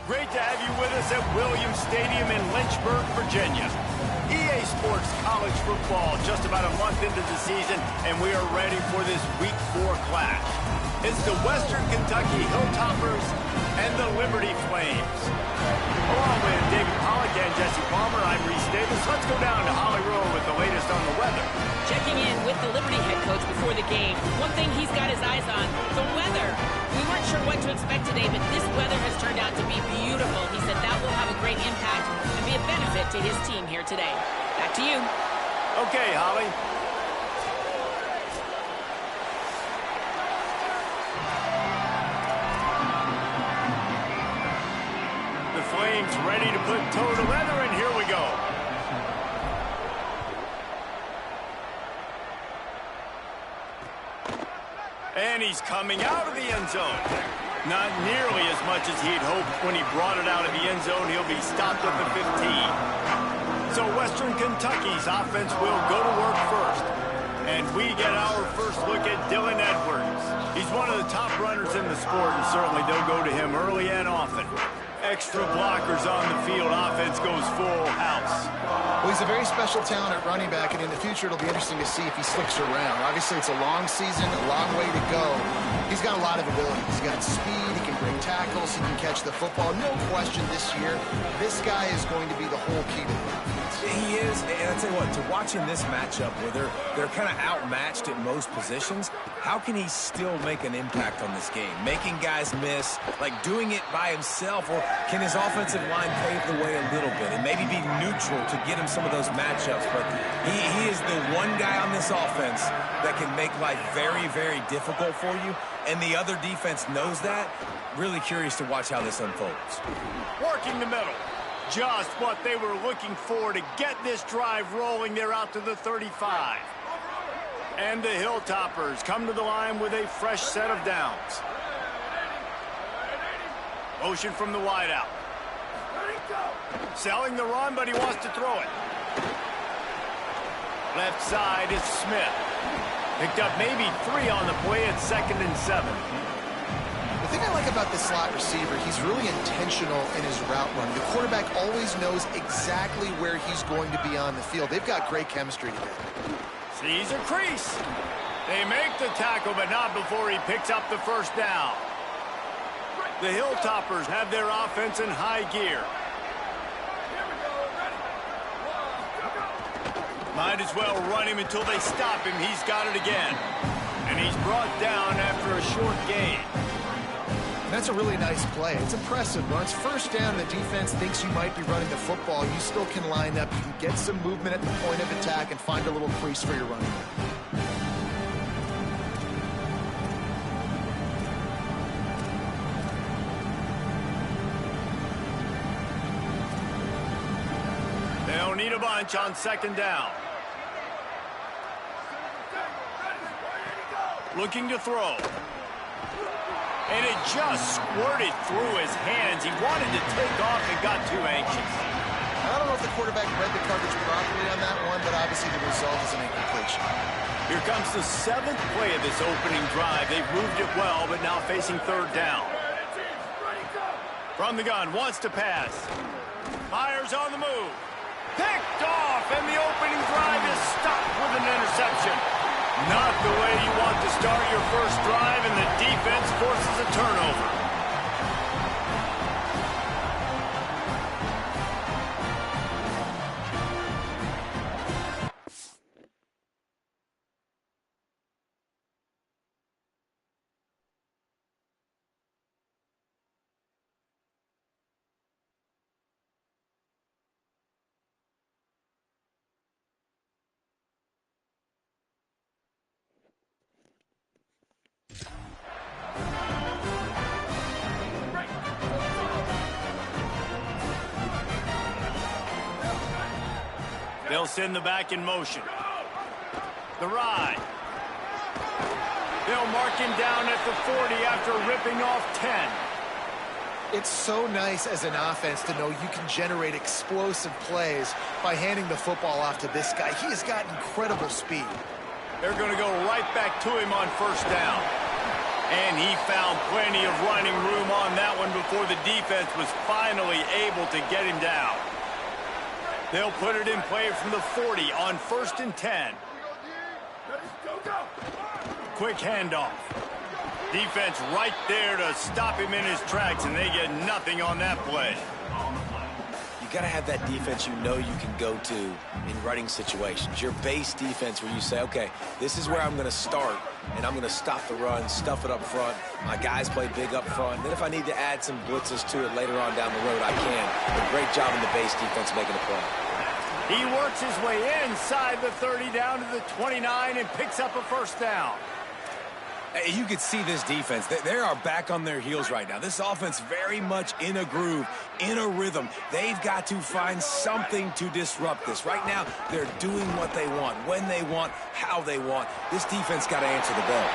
Great to have you with us at Williams Stadium in Lynchburg, Virginia. EA Sports College Football just about a month into the season, and we are ready for this Week 4 clash. It's the Western Kentucky Hilltoppers and the Liberty Flames. Along with David Pollack and Jesse Palmer, I'm Reese Davis. Let's go down to Holly Rowe with the latest on the weather. Checking in with the Liberty head coach before the game. One thing he's got his eyes on, the weather. We weren't sure what to expect today, but this weather has turned out to be beautiful. He said that will have a great impact and be a benefit to his team here today. Back to you. Okay, Holly. The Flames ready to put toe to leather, and here we go. And he's coming out of the end zone. Not nearly as much as he'd hoped when he brought it out of the end zone. He'll be stopped at the 15. So Western Kentucky's offense will go to work first. And we get our first look at Dylan Edwards. He's one of the top runners in the sport, and certainly they'll go to him early and often. Extra blockers on the field. Offense goes full house. Well, he's a very special talent at running back, and in the future it'll be interesting to see if he sticks around. Obviously, it's a long season, a long way to go. He's got a lot of ability. He's got speed, he can break tackles, he can catch the football. No question this year, this guy is going to be the whole key to the offense. He is, and I tell you what, to watch in this matchup where they're kind of outmatched at most positions, how can he still make an impact on this game? Making guys miss, like doing it by himself, or can his offensive line pave the way a little bit and maybe be neutral to get him some of those matchups? But he is the one guy on this offense that can make life very, very difficult for you, and the other defense knows that. Really curious to watch how this unfolds. Working the middle. Just what they were looking for to get this drive rolling. They're out to the 35. And the Hilltoppers come to the line with a fresh set of downs. Motion from the wideout. Selling the run, but he wants to throw it. Left side is Smith. Picked up maybe 3 on the play at 2nd and 7. The thing I like about the slot receiver, he's really intentional in his route run. The quarterback always knows exactly where he's going to be on the field. They've got great chemistry together. Sees a crease. They make the tackle, but not before he picks up the first down. The Hilltoppers have their offense in high gear. Might as well run him until they stop him. He's got it again. And he's brought down after a short gain. That's a really nice play. It's impressive. When it's first down, the defense thinks you might be running the football. You still can line up. You can get some movement at the point of attack and find a little crease for your running back. They'll need a bunch on 2nd down. Looking to throw. And it just squirted through his hands. He wanted to take off and got too anxious. I don't know if the quarterback read the coverage properly on that one, but obviously the result is an incompletion. Here comes the 7th play of this opening drive. They've moved it well, but now facing 3rd down. From the gun, wants to pass. Fires on the move. Picked off, and the opening drive is stopped with an interception. Not the way you want to start your first drive, and the defense forces a turnover. They'll send the back in motion. The ride. They'll mark him down at the 40 after ripping off 10. It's so nice as an offense to know you can generate explosive plays by handing the football off to this guy. He has got incredible speed. They're going to go right back to him on 1st down. And he found plenty of running room on that one before the defense was finally able to get him down. They'll put it in play from the 40 on 1st and 10. Quick handoff. Defense right there to stop him in his tracks, and they get nothing on that play. You got to have that defense you know you can go to in running situations. Your base defense where you say, okay, this is where I'm going to start, and I'm going to stop the run, stuff it up front. My guys play big up front. Then if I need to add some blitzes to it later on down the road, I can. But great job in the base defense making a play. He works his way inside the 30 down to the 29 and picks up a first down. You could see this defense. They are back on their heels right now. This offense very much in a groove, in a rhythm. They've got to find something to disrupt this. Right now, they're doing what they want, when they want, how they want. This defense got to answer the bell.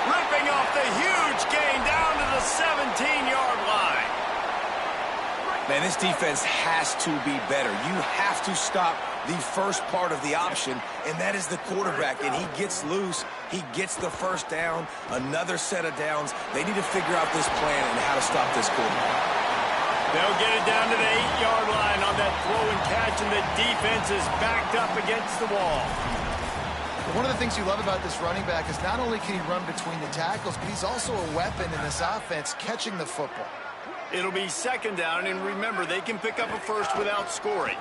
Ripping off the huge gain down to the 17-yard line. Man, this defense has to be better. You have to stop the first part of the option, and that is the quarterback. And he gets loose. He gets the first down, another set of downs. They need to figure out this plan and how to stop this quarterback. They'll get it down to the 8-yard line on that throw and catch, and the defense is backed up against the wall. One of the things you love about this running back is not only can he run between the tackles, but he's also a weapon in this offense catching the football. It'll be 2nd down, and remember, they can pick up a first without scoring.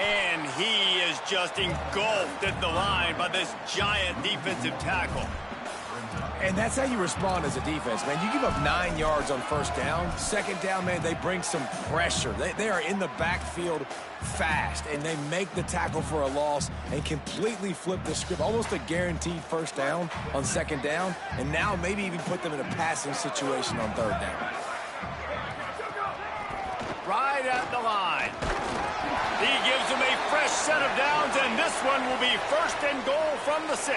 And he is just engulfed at the line by this giant defensive tackle. And that's how you respond as a defense, man. You give up 9 yards on 1st down. 2nd down, man, they bring some pressure. They are in the backfield fast, and they make the tackle for a loss and completely flip the script. Almost a guaranteed 1st down on 2nd down, and now maybe even put them in a passing situation on 3rd down. Right at the line. He gives them a fresh set of downs, and this one will be 1st and goal from the 6.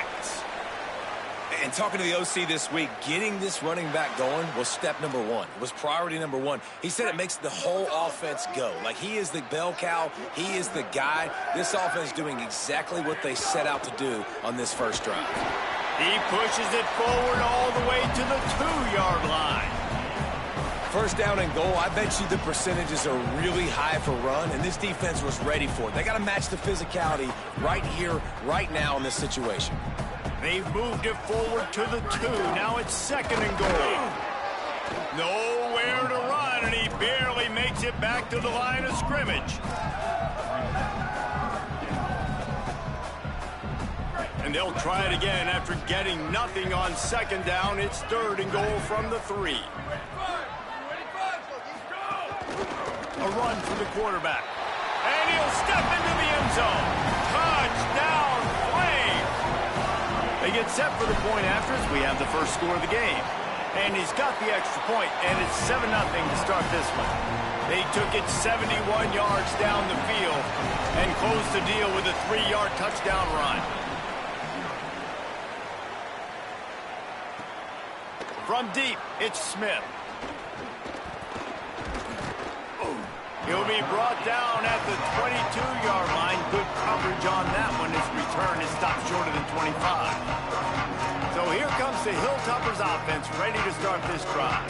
And talking to the OC this week, getting this running back going was step number 1. It was priority number 1. He said it makes the whole offense go. Like, he is the bell cow. He is the guy. This offense doing exactly what they set out to do on this first drive. He pushes it forward all the way to the 2-yard line. 1st down and goal, I bet you the percentages are really high for run, and this defense was ready for it. They got to match the physicality right here, right now in this situation. They've moved it forward to the 2. Now it's 2nd and goal. Nowhere to run, and he barely makes it back to the line of scrimmage. And they'll try it again after getting nothing on 2nd down. It's 3rd and goal from the 3. A run for the quarterback. And he'll step into the end zone. Touchdown, Flame. They get set for the point after as we have the first score of the game. And he's got the extra point, and it's 7-0 to start this one. They took it 71 yards down the field and closed the deal with a 3-yard touchdown run. From deep, it's Smith. He'll be brought down at the 22-yard line. Good coverage on that one. His return is stopped shorter than 25. So here comes the Hilltoppers offense, ready to start this drive.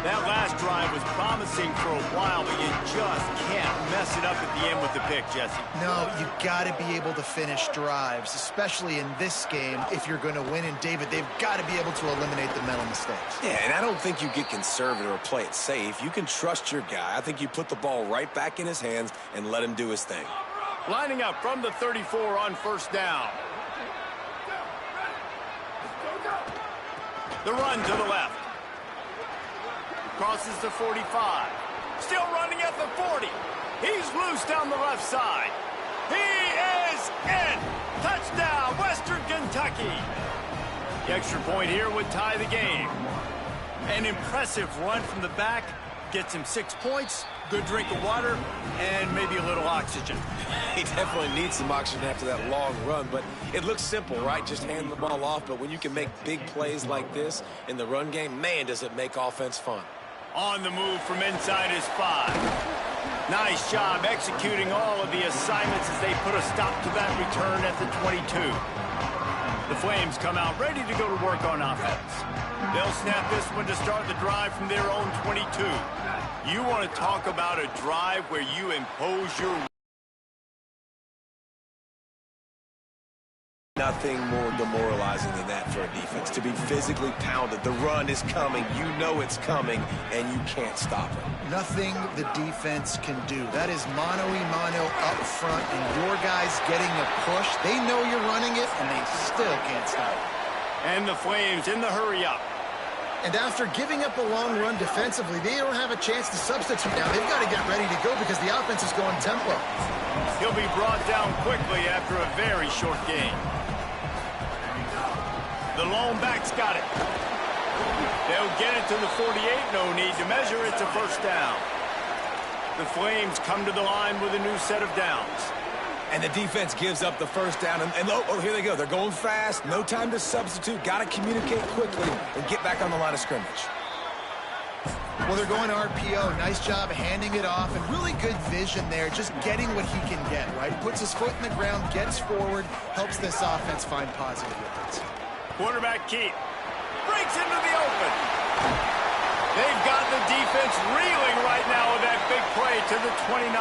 That last drive was promising for a while, but you just can't mess it up at the end with the pick, Jesse. No, you got to be able to finish drives, especially in this game if you're going to win. And, David, they've got to be able to eliminate the mental mistakes. Yeah, and I don't think you get conservative or play it safe. You can trust your guy. I think you put the ball right back in his hands and let him do his thing. Lining up from the 34 on 1st down. The run to the left. Crosses the 45. Still running at the 40. He's loose down the left side. He is in. Touchdown, Western Kentucky. The extra point here would tie the game. An impressive run from the back. Gets him 6 points, good drink of water, and maybe a little oxygen. He definitely needs some oxygen after that long run, but it looks simple, right? Just hand the ball off, but when you can make big plays like this in the run game, man, does it make offense fun. On the move from inside his 5. Nice job executing all of the assignments as they put a stop to that return at the 22. The Flames come out ready to go to work on offense. They'll snap this one to start the drive from their own 22. You want to talk about a drive where you impose your... Nothing more demoralizing than that for a defense, to be physically pounded. The run is coming. You know it's coming, and you can't stop it. Nothing the defense can do. That is mano-a-mano up front, and your guys getting a push. They know you're running it, and they still can't stop it. And the Flames in the hurry-up. And after giving up a long run defensively, they don't have a chance to substitute now. They've got to get ready to go because the offense is going tempo. He'll be brought down quickly after a very short game. The lone back's got it. They'll get it to the 48. No need to measure. It's a first down. The Flames come to the line with a new set of downs. And the defense gives up the first down. And oh, here they go. They're going fast. No time to substitute. Got to communicate quickly and get back on the line of scrimmage. Well, they're going RPO. Nice job handing it off, and really good vision there, just getting what he can get, right? Puts his foot in the ground, gets forward, helps this offense find positive yards. Quarterback Keith breaks into the open. They've got the defense reeling right now with that big play to the 29.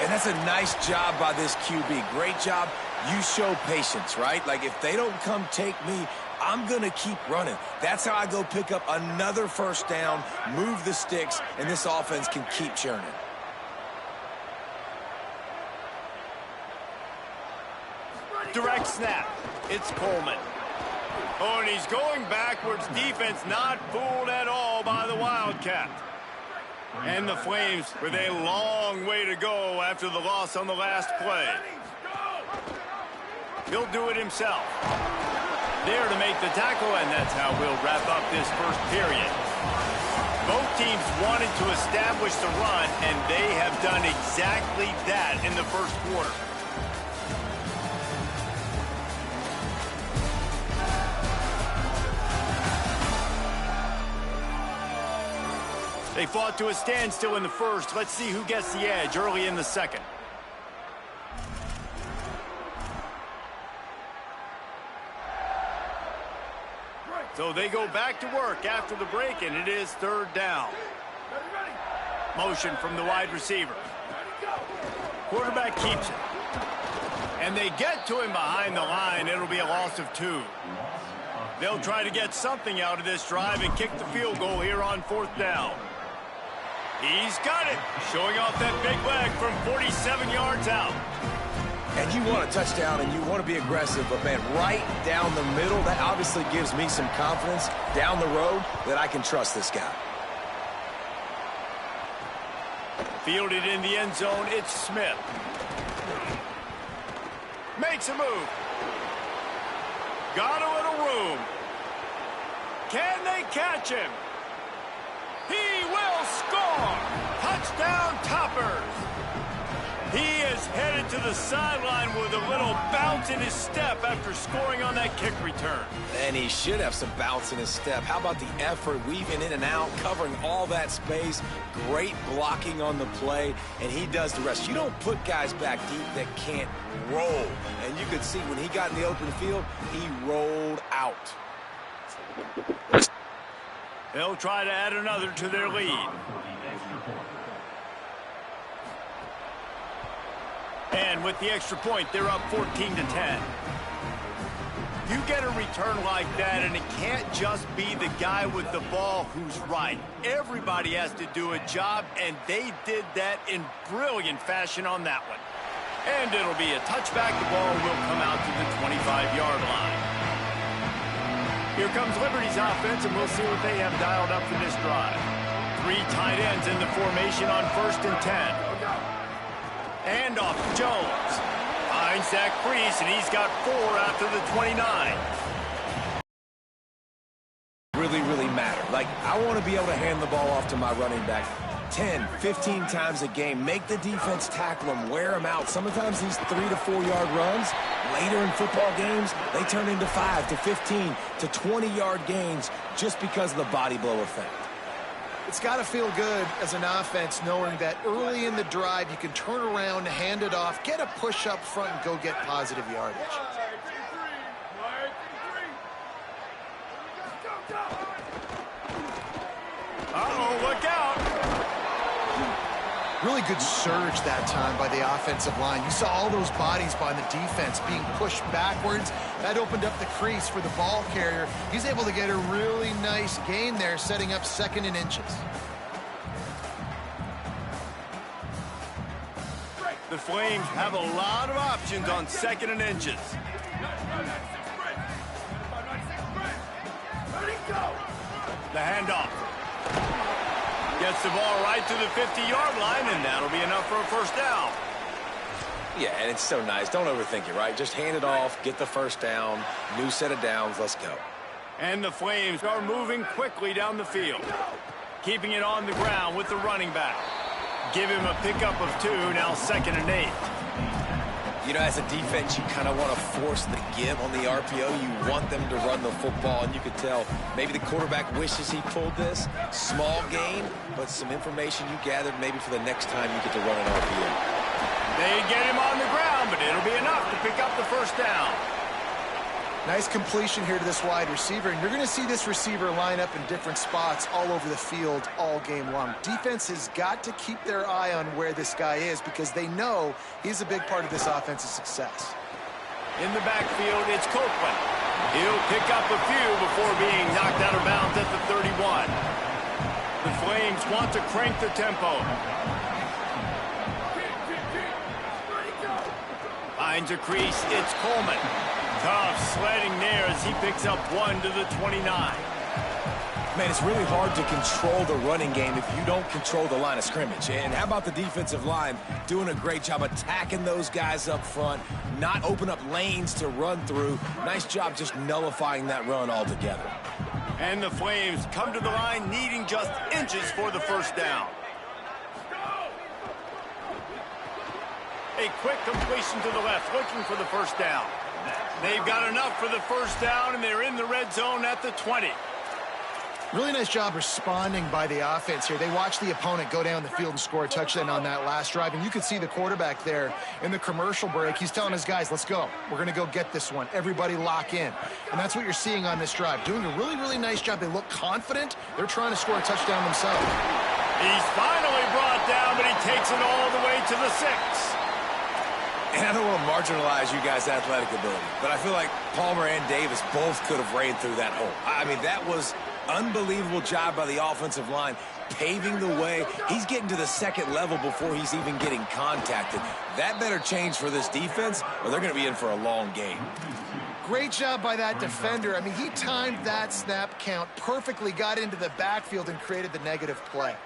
And that's a nice job by this QB. Great job. You show patience, right? Like, if they don't come take me, I'm going to keep running. That's how I go pick up another first down, move the sticks, and this offense can keep churning. Direct snap. It's Coleman. Oh, and he's going backwards. Defense not fooled at all by the Wildcat. And the Flames with a long way to go after the loss on the last play. He'll do it himself. There to make the tackle, and that's how we'll wrap up this first period. Both teams wanted to establish the run, and they have done exactly that in the first quarter. They fought to a standstill in the first. Let's see who gets the edge early in the second. So they go back to work after the break, and it is third down. Motion from the wide receiver. Quarterback keeps it. And they get to him behind the line. It'll be a loss of 2. They'll try to get something out of this drive and kick the field goal here on fourth down. He's got it, showing off that big leg from 47 yards out. And you want a touchdown and you want to be aggressive, but, man, right down the middle, that obviously gives me some confidence down the road that I can trust this guy. Fielded in the end zone, it's Smith. Makes a move. Got a little room. Can they catch him? He will score! Touchdown Toppers! He is headed to the sideline with a little bounce in his step after scoring on that kick return. And he should have some bounce in his step. How about the effort, weaving in and out, covering all that space, great blocking on the play, and he does the rest. You don't put guys back deep that can't roll. And you could see when he got in the open field, he rolled out. They'll try to add another to their lead. And with the extra point, they're up 14-10. You get a return like that, and it can't just be the guy with the ball who's right. Everybody has to do a job, and they did that in brilliant fashion on that one. And it'll be a touchback. The ball will come out to the 25-yard line. Here comes Liberty's offense, and we'll see what they have dialed up for this drive. 3 tight ends in the formation on 1st and 10. And off to Jones. Finds Zach Priest, and he's got 4 after the 29. Really matter. Like, I want to be able to hand the ball off to my running back 10, 15 times a game. Make the defense tackle him, wear him out. Sometimes these 3 to 4 yard runs, later in football games, they turn into 5 to 15 to 20 yard gains just because of the body blow effect. It's got to feel good as an offense knowing that early in the drive you can turn around, hand it off, get a push up front, and go get positive yardage. Really good surge that time by the offensive line. You saw all those bodies by the defense being pushed backwards. That opened up the crease for the ball carrier. He's able to get a really nice gain there, setting up 2nd and inches. The Flames have a lot of options on 2nd and inches. The handoff. Gets the ball right to the 50-yard line, and that'll be enough for a first down. Yeah, and it's so nice. Don't overthink it, right? Just hand it off, get the first down, new set of downs, let's go. And the Flames are moving quickly down the field. Keeping it on the ground with the running back. Give him a pickup of 2, now 2nd and 8. You know, as a defense, you kind of want to force the give on the RPO. You want them to run the football, and you could tell maybe the quarterback wishes he pulled this. Small gain, but some information you gathered maybe for the next time you get to run an RPO. They get him on the ground, but it'll be enough to pick up the first down. Nice completion here to this wide receiver, and you're going to see this receiver line up in different spots all over the field all game long. Defense has got to keep their eye on where this guy is because they know he's a big part of this offense's success. In the backfield, it's Copeland. He'll pick up a few before being knocked out of bounds at the 31. The Flames want to crank the tempo. Finds a crease, it's Coleman. Tough sledding there as he picks up 1 to the 29. Man, it's really hard to control the running game if you don't control the line of scrimmage. And how about the defensive line doing a great job attacking those guys up front, not open up lanes to run through. Nice job just nullifying that run altogether. And the Flames come to the line needing just inches for the first down. A quick completion to the left, looking for the first down. They've got enough for the first down, and they're in the red zone at the 20. Really nice job responding by the offense here. They watched the opponent go down the field and score a touchdown on that last drive, and you could see the quarterback there in the commercial break. He's telling his guys, let's go. We're going to go get this one. Everybody lock in. And that's what you're seeing on this drive. Doing a really, really nice job. They look confident. They're trying to score a touchdown themselves. He's finally brought down, but he takes it all the way to the 6. And I don't want to marginalize you guys' athletic ability, but I feel like Palmer and Davis both could have ran through that hole. I mean, that was unbelievable job by the offensive line, paving the way. He's getting to the 2nd level before he's even getting contacted. That better change for this defense, or they're going to be in for a long game. Great job by that defender. I mean, he timed that snap count perfectly, got into the backfield, and created the negative play.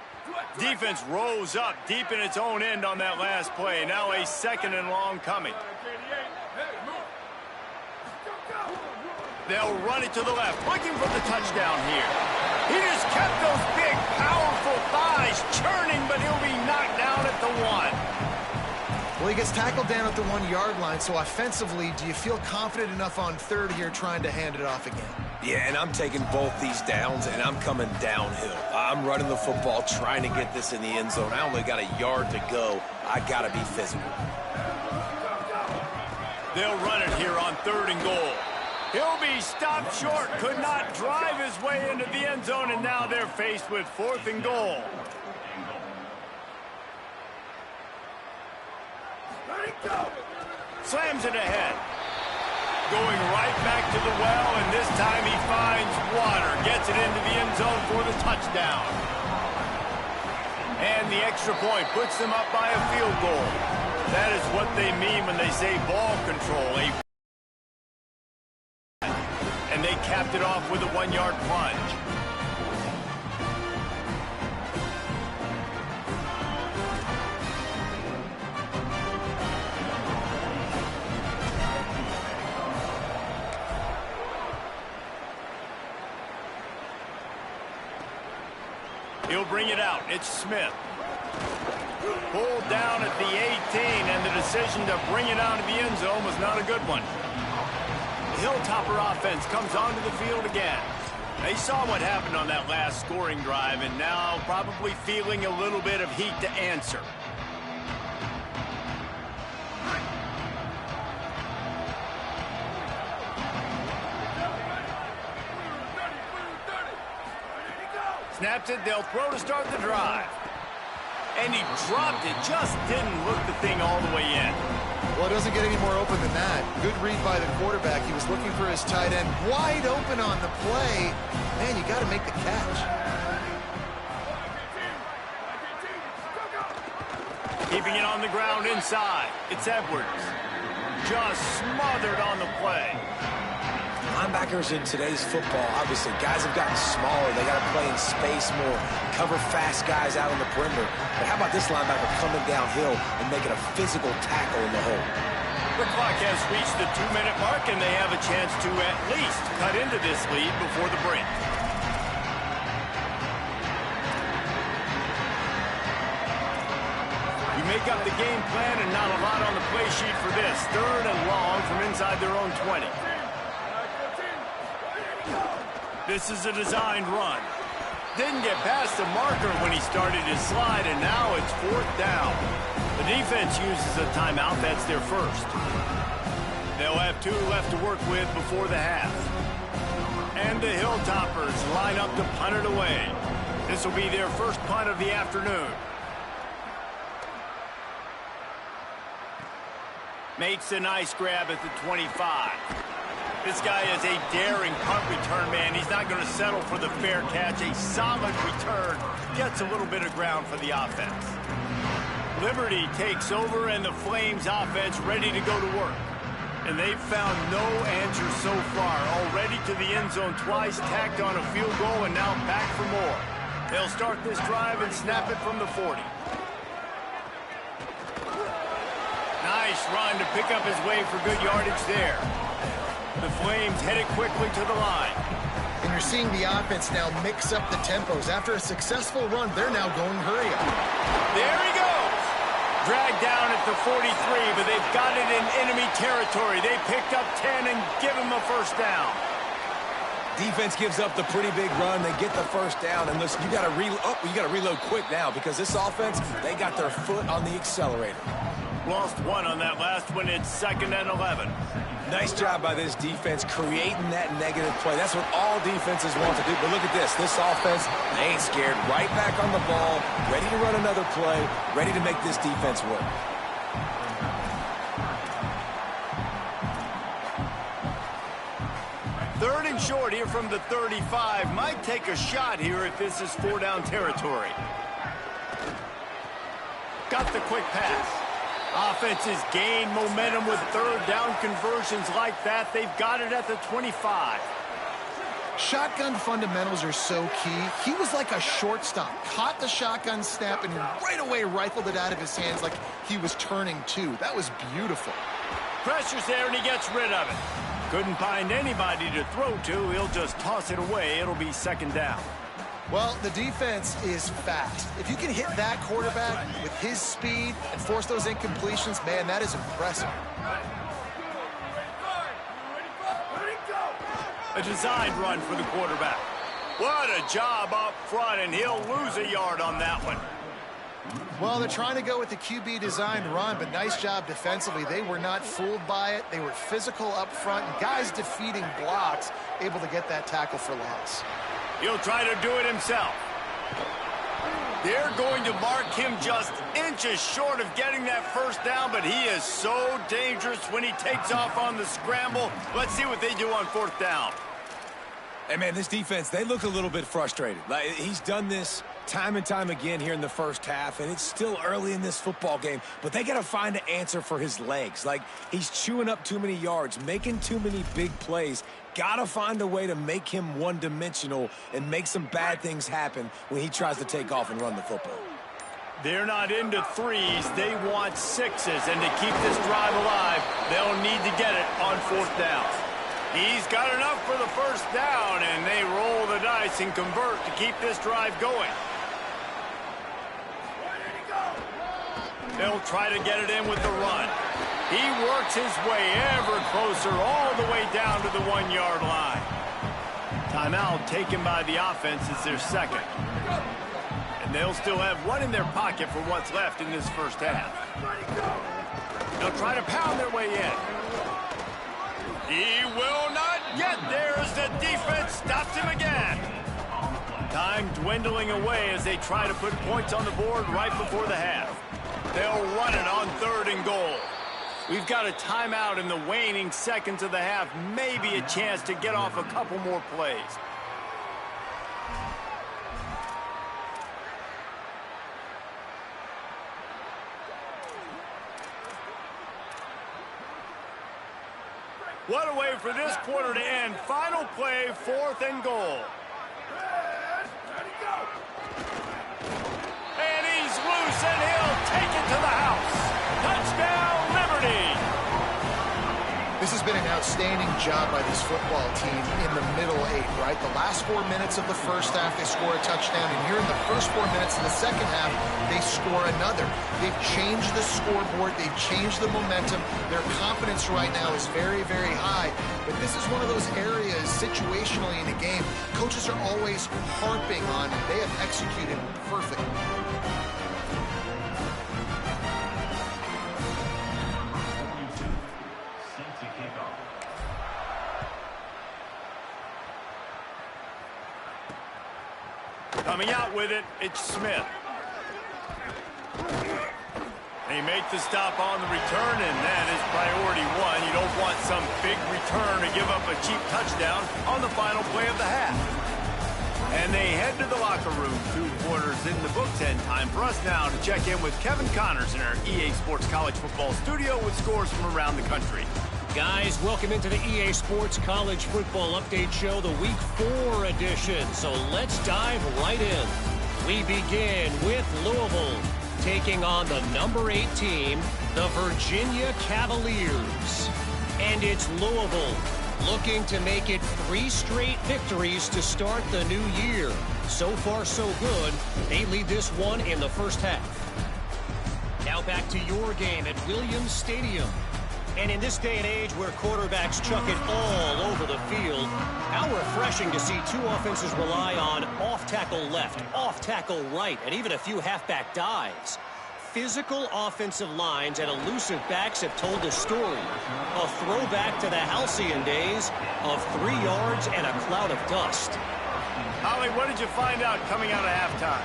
Defense rose up deep in its own end on that last play. Now a 2nd and long coming. They'll run it to the left, looking for the touchdown here. He just kept those big, powerful thighs churning, but he'll be knocked down at the 1. Well, he gets tackled down at the 1-yard line, so offensively, do you feel confident enough on 3rd here trying to hand it off again? Yeah, and I'm taking both these downs, and I'm coming downhill. I'm running the football, trying to get this in the end zone. I only got a yard to go. I got to be physical. They'll run it here on 3rd and goal. He'll be stopped short, could not drive his way into the end zone, and now they're faced with 4th and goal. Slams it ahead. Going right back to the well, and this time he finds water. Gets it into the end zone for the touchdown. And the extra point puts them up by a field goal. That is what they mean when they say ball control. And they capped it off with a 1-yard plunge. He'll bring it out. It's Smith. Pulled down at the 18, and the decision to bring it out of the end zone was not a good one. The Hilltopper offense comes onto the field again. They saw what happened on that last scoring drive, and now probably feeling a little bit of heat to answer. Snaps it, they'll throw to start the drive. and he dropped it. Just didn't look the thing all the way in. Well, it doesn't get any more open than that. Good read by the quarterback. He was looking for his tight end wide open on the play. Man, you got to make the catch. Keeping it on the ground inside. It's Edwards. Just smothered on the play. Linebackers in today's football, obviously, guys have gotten smaller. They got to play in space more, cover fast guys out on the perimeter. But how about this linebacker coming downhill and making a physical tackle in the hole? The clock has reached the 2-minute mark, and they have a chance to at least cut into this lead before the break. You make up the game plan and not a lot on the play sheet for this. 3rd and long from inside their own 20. This is a designed run. Didn't get past the marker when he started his slide, and now it's 4th down. The defense uses a timeout. That's their first. They'll have 2 left to work with before the half. And the Hilltoppers line up to punt it away. This will be their first punt of the afternoon. Makes a nice grab at the 25. This guy is a daring punt return man. He's not going to settle for the fair catch. A solid return. Gets a little bit of ground for the offense. Liberty takes over, and the Flames offense ready to go to work. And they've found no answer so far. Already to the end zone twice, tacked on a field goal, and now back for more. They'll start this drive and snap it from the 40. Nice run to pick up his way for good yardage there. The Flames headed quickly to the line. And you're seeing the offense now mix up the tempos. After a successful run, they're now going hurry up. There he goes. Dragged down at the 43, but they've got it in enemy territory. They picked up 10 and give him a first down. Defense gives up the pretty big run. They get the first down. And listen, you got to reload quick now because this offense, they got their foot on the accelerator. Lost 1 on that last one. It's 2nd and 11. Nice job by this defense creating that negative play. That's what all defenses want to do. But look at this. This offense, they ain't scared. Right back on the ball, ready to run another play, ready to make this defense work. Third and short here from the 35. Might take a shot here if this is 4-down territory. Got the quick pass. Offenses gain momentum with 3rd down conversions like that. They've got it at the 25. Shotgun fundamentals are so key. He was like a shortstop. Caught the shotgun snap and right away rifled it out of his hands like he was turning too. That was beautiful. Pressure's there and he gets rid of it. Couldn't find anybody to throw to. He'll just toss it away. It'll be 2nd down. Well, the defense is fast. If you can hit that quarterback with his speed and force those incompletions, man, that is impressive. A designed run for the quarterback. What a job up front, and he'll lose a yard on that one. Well, they're trying to go with the QB designed run, but nice job defensively. They were not fooled by it. They were physical up front, and guys defeating blocks, able to get that tackle for loss. He'll try to do it himself. They're going to mark him just inches short of getting that first down, but he is so dangerous when he takes off on the scramble. Let's see what they do on 4th down. Hey, man, this defense, they look a little bit frustrated. Like, he's done this time and time again here in the first half, and it's still early in this football game, but they got to find an answer for his legs. Like, he's chewing up too many yards, making too many big plays. Got to find a way to make him one-dimensional and make some bad things happen when he tries to take off and run the football. They're not into 3s. They want 6s, and to keep this drive alive, they'll need to get it on 4th down. He's got enough for the first down, and they roll the dice and convert to keep this drive going. They'll try to get it in with the run. He works his way ever closer all the way down to the 1-yard line. Timeout taken by the offense is their 2nd. And they'll still have 1 in their pocket for what's left in this first half. They'll try to pound their way in. He will not get there as the defense stops him again. Time dwindling away as they try to put points on the board right before the half. They'll run it on 3rd and goal. We've got a timeout in the waning seconds of the half. Maybe a chance to get off a couple more plays. What a way for this quarter to end. Final play, 4th and goal. And he's loose, and he'll take it to the house. Touchdown, Liberty! This has been an outstanding job by this football team in the middle 8, right? The last 4 minutes of the first half, they score a touchdown. And here in the first 4 minutes of the second half, they score another. They've changed the scoreboard. They've changed the momentum. Their confidence right now is very, very high. But this is one of those areas situationally in a game coaches are always harping on. They have executed perfectly. Coming out with it, it's Smith. They make the stop on the return, and that is priority 1. You don't want some big return to give up a cheap touchdown on the final play of the half. And they head to the locker room. 2 quarters in the books, and time for us now to check in with Kevin Connors in our EA Sports College Football studio with scores from around the country. Guys, welcome into the EA Sports College Football Update Show, the Week 4 edition. So let's dive right in. We begin with Louisville taking on the number 8 team, the Virginia Cavaliers. And it's Louisville looking to make it 3 straight victories to start the new year. So far, so good. They lead this one in the first half. Now back to your game at Williams Stadium. And in this day and age where quarterbacks chuck it all over the field, how refreshing to see 2 offenses rely on off-tackle left, off-tackle right, and even a few halfback dives. Physical offensive lines and elusive backs have told a story. A throwback to the halcyon days of 3 yards and a cloud of dust. Holly, what did you find out coming out of halftime?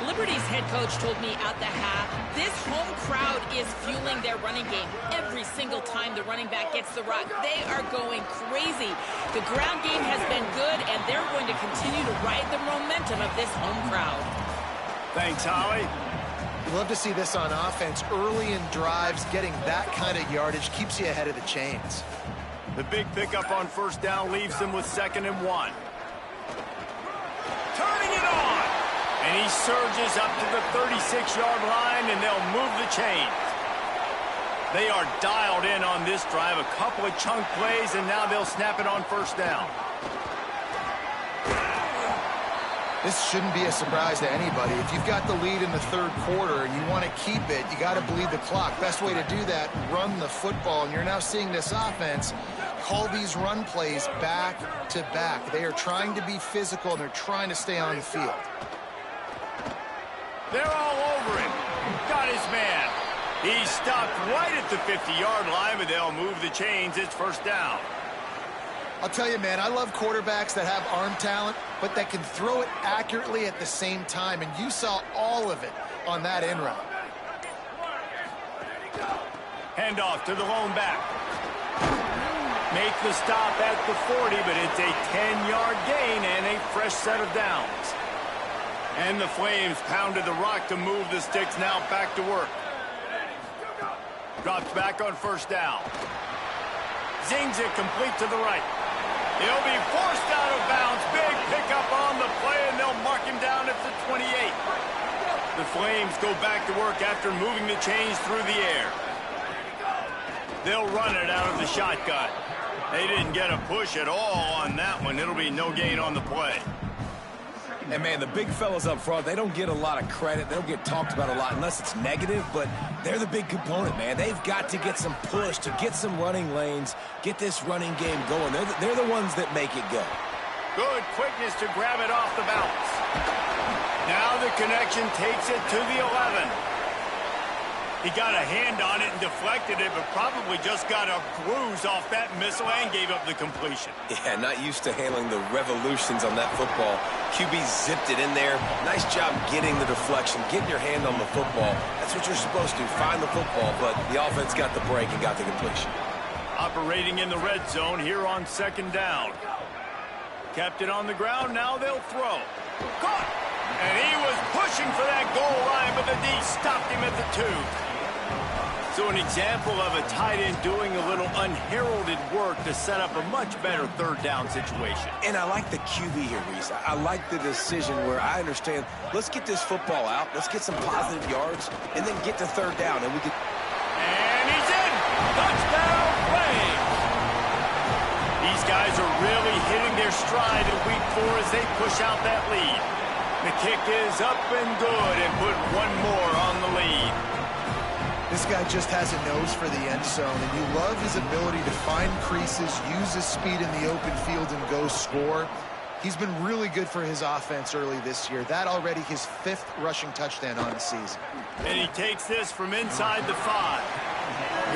Liberty's head coach told me at the half, this home crowd is fueling their running game. Every single time the running back gets the rock, they are going crazy. The ground game has been good, and they're going to continue to ride the momentum of this home crowd. Thanks, Holly. You love to see this on offense. Early in drives, getting that kind of yardage keeps you ahead of the chains. The big pickup on first down leaves them with 2nd and 1. Turning it on! And he surges up to the 36-yard line, and they'll move the chains. They are dialed in on this drive. A couple of chunk plays, and now they'll snap it on first down. This shouldn't be a surprise to anybody. If you've got the lead in the 3rd quarter and you want to keep it, you got to bleed the clock. Best way to do that, run the football. And you're now seeing this offense call these run plays back to back. They are trying to be physical, and they're trying to stay on the field. They're all over him. Got his man. He's stopped right at the 50-yard line, but they'll move the chains. It's first down. I'll tell you, man, I love quarterbacks that have arm talent, but that can throw it accurately at the same time, and you saw all of it on that end route. Handoff to the lone back. Make the stop at the 40, but it's a 10-yard gain and a fresh set of downs. And the Flames pounded the rock to move the sticks, now back to work. Drops back on first down. Zings it complete to the right. He'll be forced out of bounds. Big pickup on the play, and they'll mark him down at the 28. The Flames go back to work after moving the chains through the air. They'll run it out of the shotgun. They didn't get a push at all on that one. It'll be no gain on the play. And, man, the big fellas up front, they don't get a lot of credit. They don't get talked about a lot unless it's negative, but they're the big component, man. They've got to get some push, to get some running lanes, get this running game going. They're the ones that make it go. Good quickness to grab it off the bounce. Now the connection takes it to the 11. He got a hand on it and deflected it, but probably just got a bruise off that missile and gave up the completion. Yeah, not used to handling the revolutions on that football. QB zipped it in there. Nice job getting the deflection, getting your hand on the football. That's what you're supposed to, find the football, but the offense got the break and got the completion. Operating in the red zone here on second down. Kept it on the ground, now they'll throw. Caught! And he was pushing for that goal line, but the D stopped him at the 2. So an example of a tight end doing a little unheralded work to set up a much better third down situation. And I like the QB here, Reese. I like the decision where I understand, let's get this football out, let's get some positive yards, and then get to third down. And we can. And he's in! Touchdown, Braves! These guys are really hitting their stride in week 4 as they push out that lead. The kick is up and good and put one more on the lead. This guy just has a nose for the end zone, and you love his ability to find creases, use his speed in the open field, and go score. He's been really good for his offense early this year. That already his 5th rushing touchdown on the season. And he takes this from inside the 5.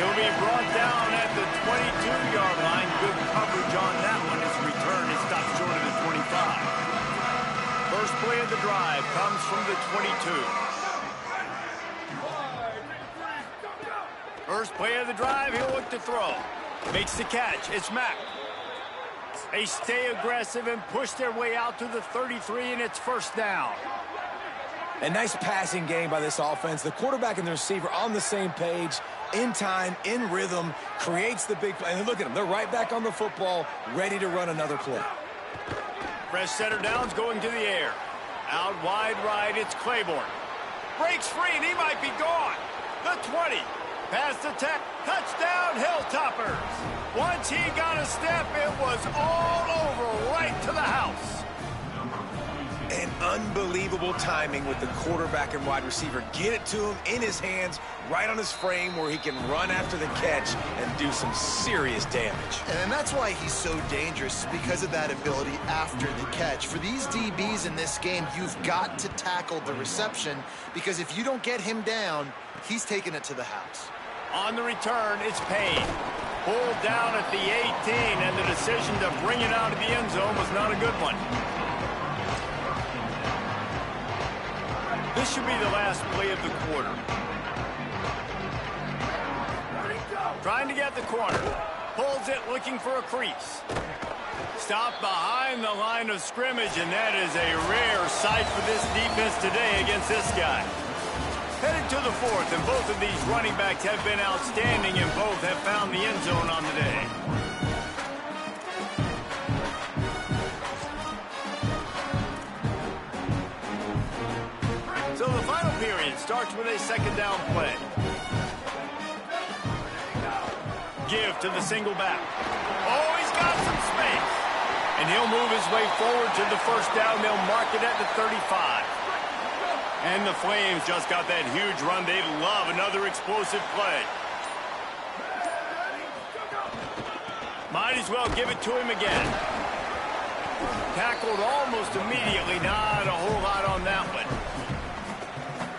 He'll be brought down at the 22-yard line. Good coverage on that one. His return is stopped short of the 25. First play of the drive comes from the 22. First play of the drive, he'll look to throw. Makes the catch. It's Mack. They stay aggressive and push their way out to the 33, and it's first down. A nice passing game by this offense. The quarterback and the receiver on the same page, in time, in rhythm, creates the big play. And look at them. They're right back on the football, ready to run another play. Fresh setter downs going to the air. Out wide right, it's Claiborne. Breaks free, and he might be gone. The 20. Past the 10. Touchdown, Hilltoppers. Once he got a step, it was all over right to the house. And unbelievable timing with the quarterback and wide receiver. Get it to him in his hands, right on his frame where he can run after the catch and do some serious damage. And that's why he's so dangerous, because of that ability after the catch. For these DBs in this game, you've got to tackle the reception, because if you don't get him down, he's taking it to the house. On the return, it's Payne. Pulled down at the 18, and the decision to bring it out of the end zone was not a good one. This should be the last play of the quarter. Trying to get the corner. Pulls it, looking for a crease. Stopped behind the line of scrimmage, and that is a rare sight for this defense today against this guy. Headed to the 4th, and both of these running backs have been outstanding, and both have found the end zone on the day. So the final period starts with a second down play. Give to the single back. Oh, he's got some space. And he'll move his way forward to the first down. They'll mark it at the 35. And the Flames just got that huge run. They love another explosive play. Might as well give it to him again. Tackled almost immediately. Not a whole lot on that one.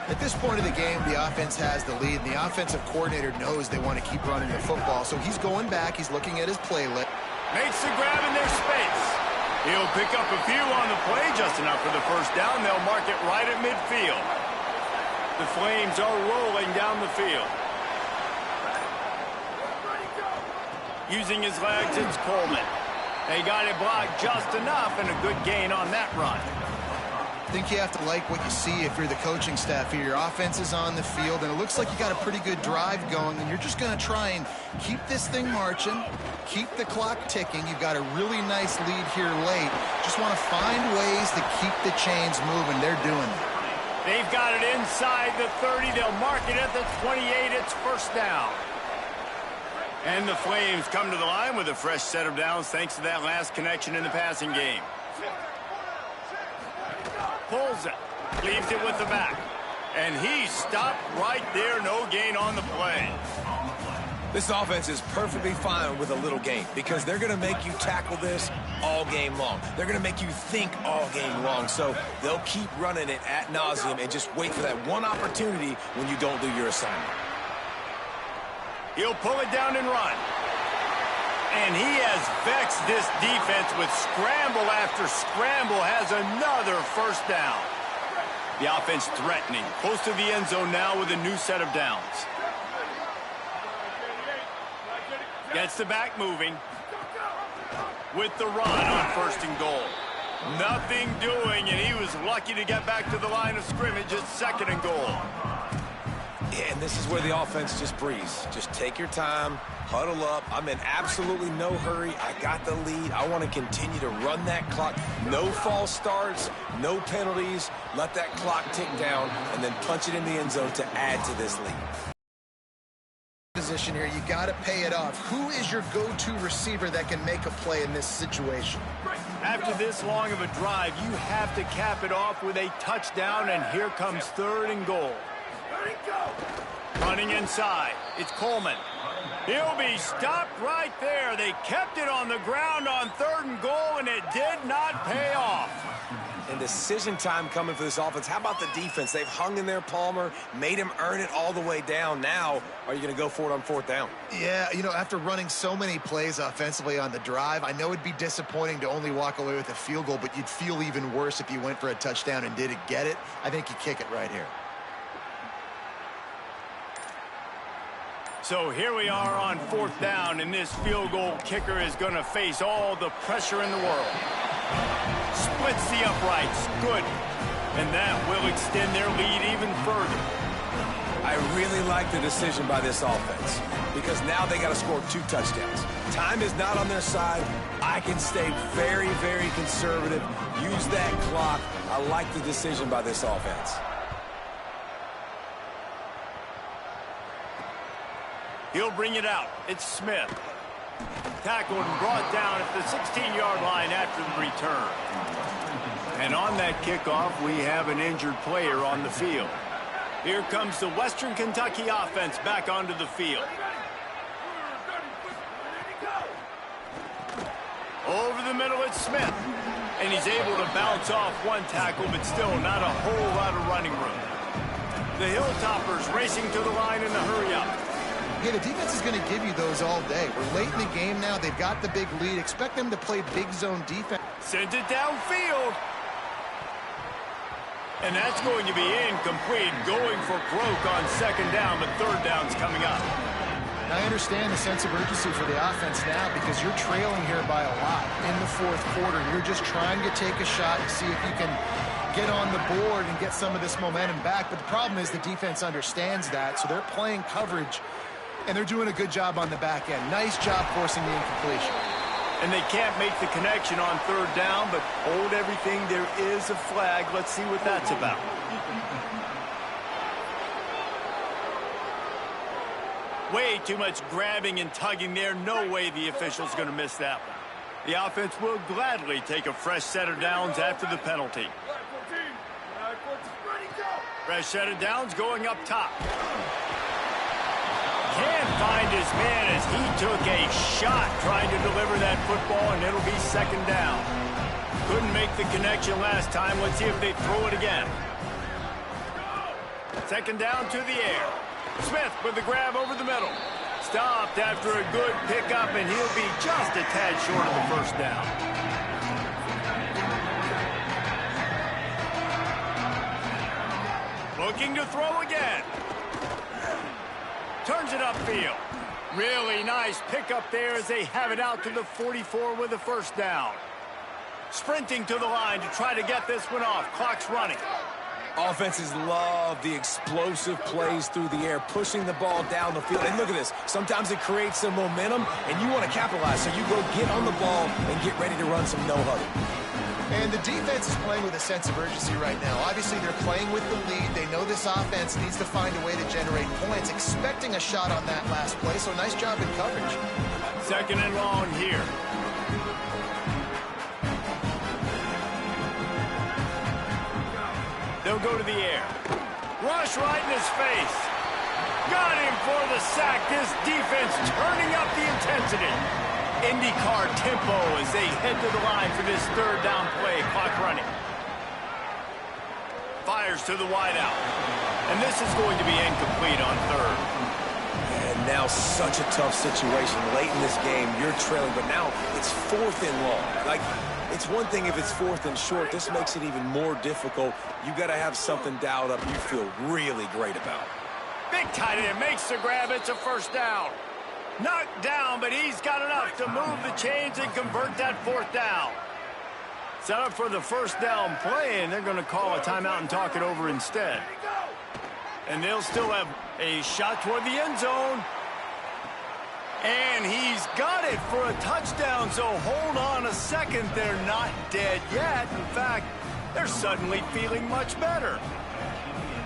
At this point of the game, the offense has the lead, and the offensive coordinator knows they want to keep running the football, so he's going back, he's looking at his play list. Makes the grab in their space. He'll pick up a few on the play, just enough for the first down. They'll mark it right at midfield. The Flames are rolling down the field. Using his legs, it's Coleman. They got it blocked just enough, and a good gain on that run. I think you have to like what you see if you're the coaching staff here. Your offense is on the field, and it looks like you got a pretty good drive going, and you're just going to try and keep this thing marching, keep the clock ticking. You've got a really nice lead here late. Just want to find ways to keep the chains moving. They're doing it. They've got it inside the 30. They'll mark it at the 28. It's first down. And the Flames come to the line with a fresh set of downs thanks to that last connection in the passing game. Pulls it, leaves it with the back, and he stopped right there. No gain on the play. This offense is perfectly fine with a little gain because they're going to make you tackle this all game long. They're going to make you think all game long, so they'll keep running it ad nauseum and just wait for that one opportunity when you don't do your assignment. He'll pull it down and run. And he has vexed this defense with scramble after scramble, has another first down. The offense threatening, close to the end zone now with a new set of downs. Gets the back moving with the run on 1st and goal. Nothing doing, and he was lucky to get back to the line of scrimmage at 2nd and goal. Yeah, and this is where the offense just breathes. Just take your time, huddle up. I'm in absolutely no hurry. I got the lead. I want to continue to run that clock. No false starts, no penalties. Let that clock tick down, and then punch it in the end zone to add to this lead. Position here, you got to pay it off. Who is your go-to receiver that can make a play in this situation? After this long of a drive, you have to cap it off with a touchdown, and here comes 3rd and goal. Running inside, it's Coleman. He'll be stopped right there. They kept it on the ground on 3rd and goal, and it did not pay off. And decision time coming for this offense. How about the defense? They've hung in there, Palmer, made him earn it all the way down. Now, are you going to go for it on 4th down? Yeah, you know, after running so many plays offensively on the drive, I know it'd be disappointing to only walk away with a field goal, but you'd feel even worse if you went for a touchdown and didn't get it. I think you kick it right here. So here we are on 4th down, and this field goal kicker is going to face all the pressure in the world. Splits the uprights. Good. And that will extend their lead even further. I really like the decision by this offense because now they got to score 2 touchdowns. Time is not on their side. I can stay very, very conservative. Use that clock. I like the decision by this offense. He'll bring it out. It's Smith. Tackled and brought down at the 16-yard line after the return. And on that kickoff, we have an injured player on the field. Here comes the Western Kentucky offense back onto the field. Over the middle, it's Smith. And he's able to bounce off one tackle, but still not a whole lot of running room. The Hilltoppers racing to the line in the hurry-up. Yeah, the defense is going to give you those all day. We're late in the game now. They've got the big lead. Expect them to play big zone defense. Sends it downfield. And that's going to be incomplete. Going for broke on 2nd down, but 3rd down's coming up. I understand the sense of urgency for the offense now because you're trailing here by a lot in the 4th quarter. You're just trying to take a shot and see if you can get on the board and get some of this momentum back. But the problem is the defense understands that, so they're playing coverage, and they're doing a good job on the back end. Nice job forcing the incompletion. And they can't make the connection on 3rd down, but hold everything. There is a flag. Let's see what that's about. Way too much grabbing and tugging there. No way the official's going to miss that one. The offense will gladly take a fresh set of downs after the penalty. Fresh set of downs going up top. Can't find his man as he took a shot trying to deliver that football, and it'll be 2nd down. Couldn't make the connection last time. Let's see if they throw it again. 2nd down to the air. Smith with the grab over the middle. Stopped after a good pickup, and he'll be just a tad short of the 1st down. Looking to throw again. Turns it upfield. Really nice pickup there as they have it out to the 44 with a 1st down. Sprinting to the line to try to get this one off. Clock's running. Offenses love the explosive plays through the air, pushing the ball down the field. And look at this. Sometimes it creates some momentum, and you want to capitalize. So you go get on the ball and get ready to run some no-huddle. And the defense is playing with a sense of urgency right now. Obviously, they're playing with the lead. They know this offense needs to find a way to generate points, expecting a shot on that last play. So nice job in coverage. 2nd and long here. They'll go to the air. Rush right in his face. Got him for the sack. This defense turning up the intensity. IndyCar tempo as they head to the line for this 3rd down play. Clock running. Fires to the wideout. And this is going to be incomplete on 3rd. And now such a tough situation. Late in this game, you're trailing, but now it's 4th and long. Like, it's one thing if it's 4th and short. This makes it even more difficult. You got to have something dialed up you feel really great about. Big tight end makes the grab. It's a first down. Knocked down, but he's got enough to move the chains and convert that 4th down. Set up for the first down play, and they're going to call a timeout and talk it over instead. And they'll still have a shot toward the end zone. And he's got it for a touchdown, so hold on a second. They're not dead yet. In fact, they're suddenly feeling much better.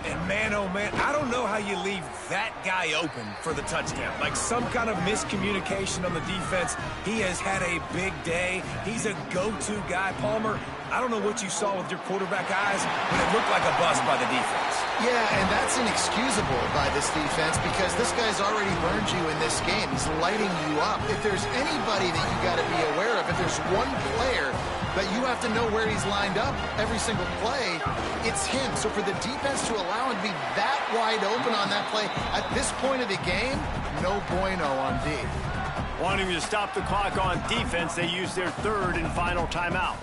And man, oh man, I don't know how you leave that guy open for the touchdown. Like some kind of miscommunication on the defense. He has had a big day. He's a go-to guy. Palmer, I don't know what you saw with your quarterback eyes, but it looked like a bust by the defense. Yeah, and that's inexcusable by this defense because this guy's already burned you in this game. He's lighting you up. If there's anybody that you got to be aware of, if there's one player that you have to know where he's lined up every single play, it's him. So for the defense to allow him to be that wide open on that play at this point of the game, no bueno on D. Wanting to stop the clock on defense, they use their 3rd and final timeout.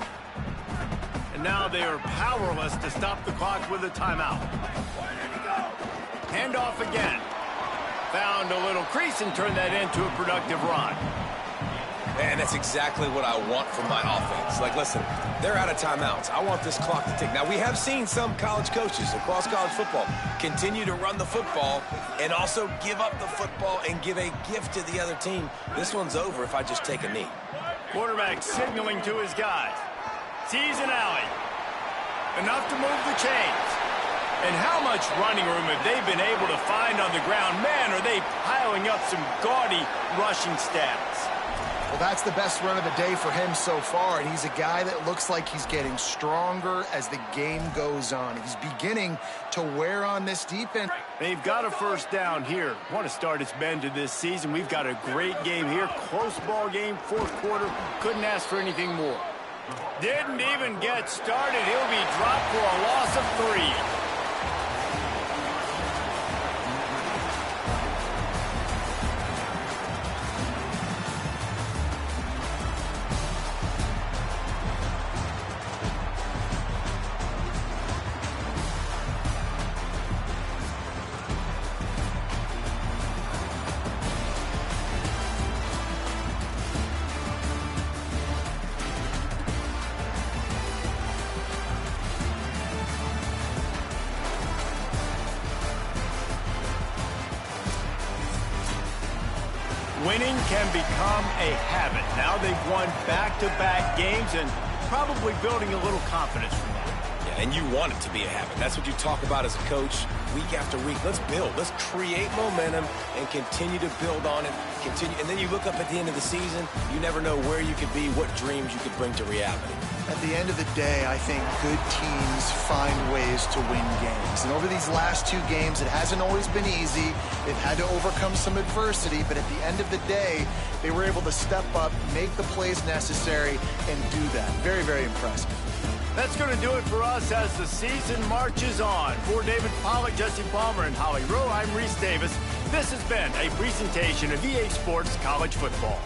And now they are powerless to stop the clock with a timeout. Handoff again. Found a little crease and turned that into a productive run. And that's exactly what I want from my offense. Like, listen, they're out of timeouts. I want this clock to tick. Now, we have seen some college coaches across college football continue to run the football and also give up the football and give a gift to the other team. This one's over if I just take a knee. Quarterback signaling to his guys. Sees an alley. Enough to move the chains. And how much running room have they been able to find on the ground? Man, are they piling up some gaudy rushing stats. Well, that's the best run of the day for him so far, and he's a guy that looks like he's getting stronger as the game goes on. He's beginning to wear on this defense. They've got a first down here. Want to start its bend to this season. We've got a great game here. Close ball game, 4th quarter. Couldn't ask for anything more. Didn't even get started. He'll be dropped for a loss of 3. Winning can become a habit. Now they've won back-to-back games and probably building a little confidence from that. Yeah, and you want it to be a habit. That's what you talk about as a coach week after week. Let's build. Let's create momentum and continue to build on it. Continue, and then you look up at the end of the season, you never know where you could be, what dreams you could bring to reality. At the end of the day, I think good teams find ways to win games. And over these last 2 games, it hasn't always been easy. They've had to overcome some adversity, but at the end of the day, they were able to step up, make the plays necessary, and do that. Very, very impressive. That's going to do it for us as the season marches on. For David Pollack, Jesse Palmer, and Holly Rowe, I'm Reese Davis. This has been a presentation of EA Sports College Football.